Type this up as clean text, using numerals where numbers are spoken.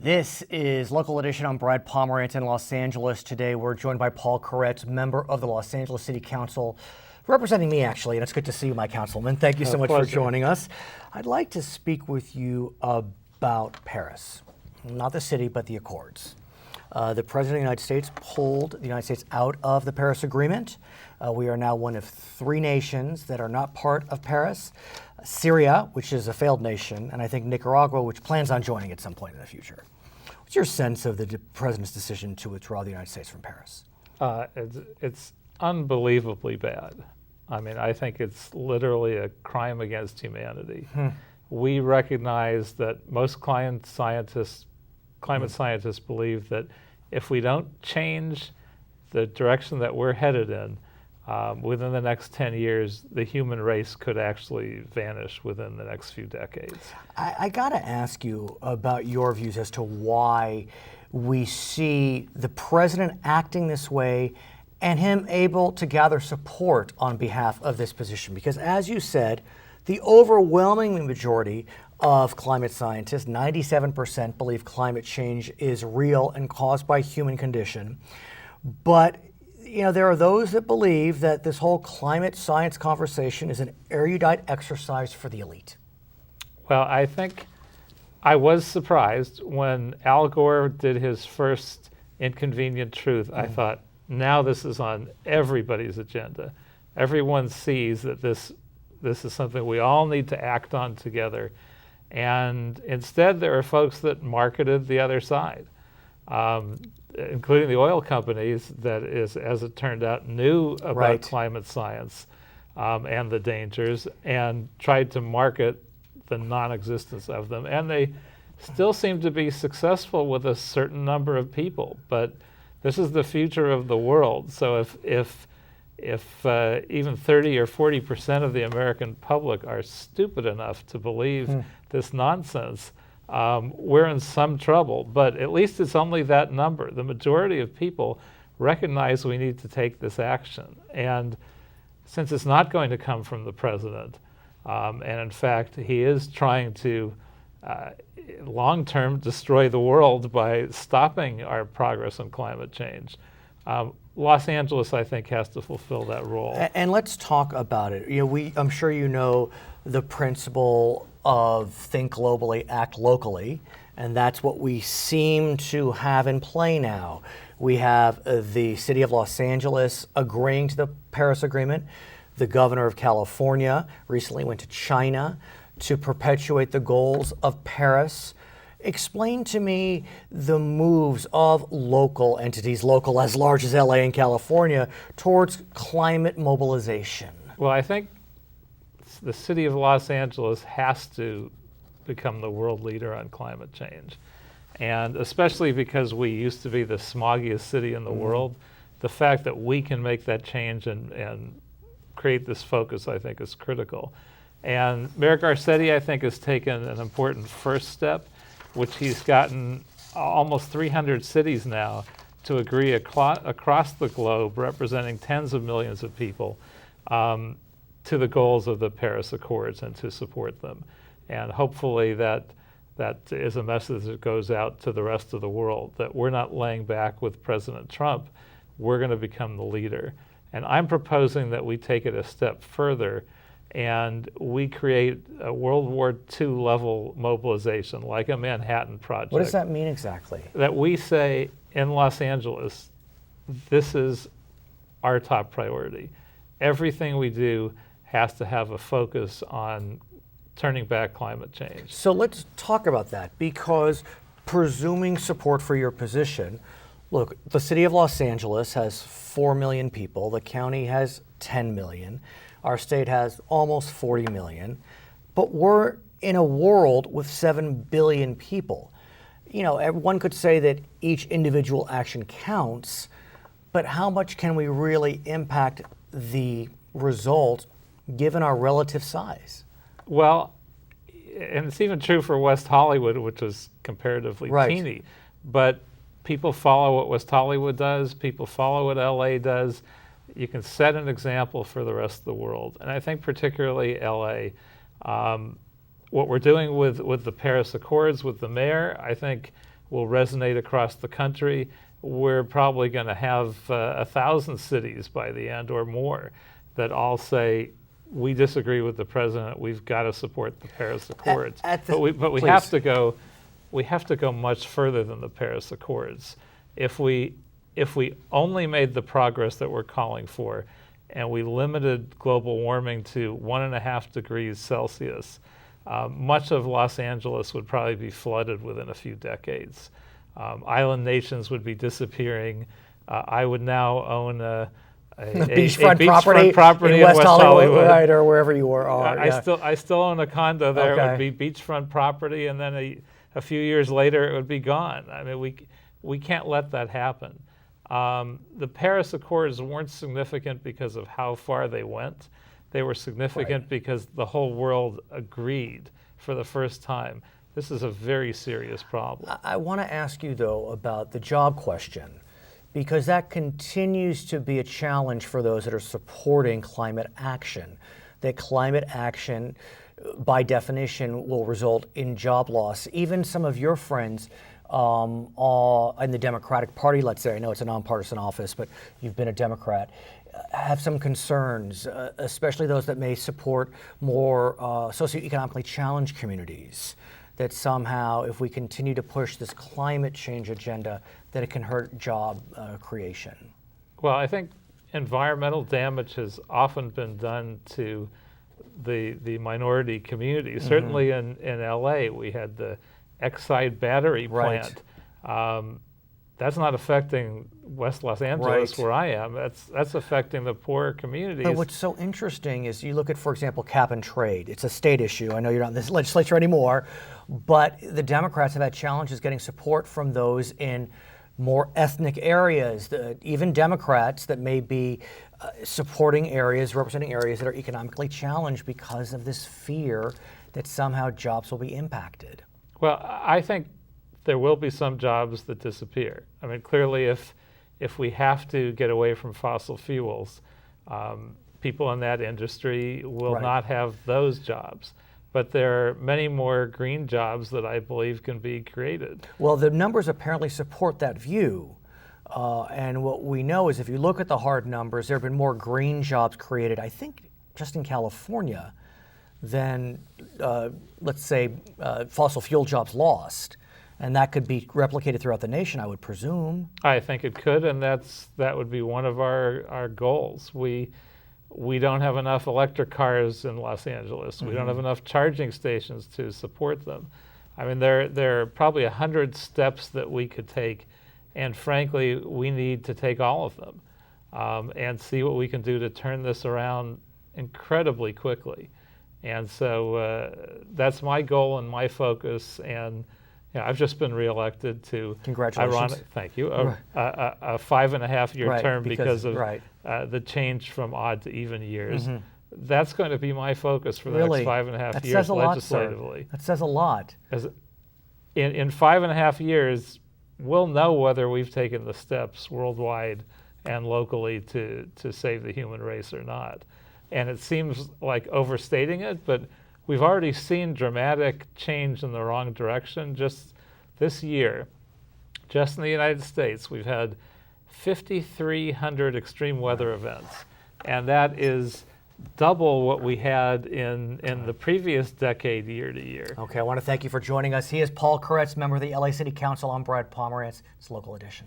This is Local Edition. I'm Brad Pomerantz in Los Angeles. Today we're joined by Paul Koretz, member of the Los Angeles City Council, representing me actually, and it's good to see you, my councilman. Thank you so much for joining us. I'd like to speak with you about Paris, not the city, but the Accords. The President of the United States pulled the United States out of the Paris Agreement. We are now one of 3 nations that are not part of Paris. Syria, which is a failed nation, and I think Nicaragua, which plans on joining at some point in the future. What's your sense of the President's decision to withdraw the United States from Paris? It's unbelievably bad. I mean, I think it's literally a crime against humanity. We recognize that most climate scientists believe that if we don't change the direction that we're headed in, within the next 10 years, the human race could actually vanish within the next few decades. I got to ask you about your views as to why we see the president acting this way and him able to gather support on behalf of this position. Because as you said, the overwhelming majority of climate scientists, 97%, believe climate change is real and caused by human condition. But you know, there are those that believe that this whole climate science conversation is an erudite exercise for the elite. Well, I think I was surprised when Al Gore did his first Inconvenient Truth. I thought, now this is on everybody's agenda. Everyone sees that this is something we all need to act on together. And instead, there are folks that marketed the other side. Including the oil companies that is, as it turned out, knew about climate science and the dangers and tried to market the non-existence of them. And they still seem to be successful with a certain number of people. But this is the future of the world. So if even 30 or 40% of the American public are stupid enough to believe this nonsense, we're in some trouble, but at least it's only that number. The majority of people recognize we need to take this action. And since it's not going to come from the president, and in fact, he is trying to long-term destroy the world by stopping our progress on climate change, Los Angeles, I think, has to fulfill that role. And let's talk about it. You know, I'm sure you know the principle of think globally, act locally, and that's what we seem to have in play now. We have the city of Los Angeles agreeing to the Paris Agreement. The governor of California recently went to China to perpetuate the goals of Paris. Explain to me the moves of local entities, local as large as LA and California, towards climate mobilization. Well, I think the city of Los Angeles has to become the world leader on climate change. And especially because we used to be the smoggiest city in the world, the fact that we can make that change and create this focus, I think, is critical. And Mayor Garcetti, I think, has taken an important first step, which he's gotten almost 300 cities now to agree across the globe, representing tens of millions of people, to the goals of the Paris Accords and to support them. And hopefully that is a message that goes out to the rest of the world, that we're not laying back with President Trump, we're going to become the leader. And I'm proposing that we take it a step further and we create a World War II level mobilization, like a Manhattan Project. What does that mean exactly? That we say in Los Angeles, this is our top priority. Everything we do has to have a focus on turning back climate change. So let's talk about that, because presuming support for your position, look, the city of Los Angeles has 4 million people, the county has 10 million, our state has almost 40 million, but we're in a world with 7 billion people. You know, one could say that each individual action counts, but how much can we really impact the result given our relative size? Well, and it's even true for West Hollywood, which is comparatively teeny, but people follow what West Hollywood does, people follow what LA does. You can set an example for the rest of the world. And I think particularly LA, what we're doing with the Paris Accords, with the mayor, I think will resonate across the country. We're probably going to have 1,000 cities by the end or more that all say, we disagree with the president. We've got to support the Paris Accords. But we have to go. We have to go much further than the Paris Accords. If we only made the progress that we're calling for, and we limited global warming to 1.5 degrees Celsius, much of Los Angeles would probably be flooded within a few decades. Island nations would be disappearing. I would now own a beachfront property in West Hollywood, right, or wherever you are. I still own a condo there. Okay. It would be beachfront property, and then a few years later, it would be gone. I mean, we can't let that happen. The Paris Accords weren't significant because of how far they went. They were significant because the whole world agreed for the first time. This is a very serious problem. I want to ask you, though, about the job question, because that continues to be a challenge for those that are supporting climate action. That climate action, by definition, will result in job loss. Even some of your friends in the Democratic Party, let's say, I know it's a nonpartisan office, but you've been a Democrat, have some concerns, especially those that may support more socioeconomically challenged communities, that somehow if we continue to push this climate change agenda, that it can hurt job creation. Well, I think environmental damage has often been done to the minority community. Mm-hmm. Certainly in LA, we had the Exide battery plant. That's not affecting West Los Angeles, where I am. That's affecting the poorer communities. But what's so interesting is you look at, for example, cap and trade. It's a state issue. I know you're not in this legislature anymore, but the Democrats have had challenges getting support from those in more ethnic areas, even Democrats that may be supporting areas, representing areas that are economically challenged because of this fear that somehow jobs will be impacted. Well, I think there will be some jobs that disappear. I mean, clearly, if we have to get away from fossil fuels, people in that industry will not have those jobs. But there are many more green jobs that I believe can be created. Well, the numbers apparently support that view. And what we know is if you look at the hard numbers, there have been more green jobs created, I think, just in California, than, let's say, fossil fuel jobs lost. And that could be replicated throughout the nation, I would presume. I think it could, and that would be one of our goals. We don't have enough electric cars in Los Angeles. Mm-hmm. We don't have enough charging stations to support them. I mean, there are probably 100 steps that we could take, and frankly, we need to take all of them and see what we can do to turn this around incredibly quickly. And so that's my goal and my focus. And I've just been reelected to, congratulations. Thank you, a 5.5-year term because of the change from odd to even years. Mm-hmm. That's going to be my focus for the next 5.5 years legislatively. That says a lot. In 5.5 years, we'll know whether we've taken the steps worldwide and locally to save the human race or not. And it seems like overstating it, but we've already seen dramatic change in the wrong direction. Just this year, just in the United States, we've had 5,300 extreme weather events. And that is double what we had in the previous decade, year to year. Okay, I want to thank you for joining us. He is Paul Koretz, member of the LA City Council. I'm Brad Pomerantz. It's Local Edition.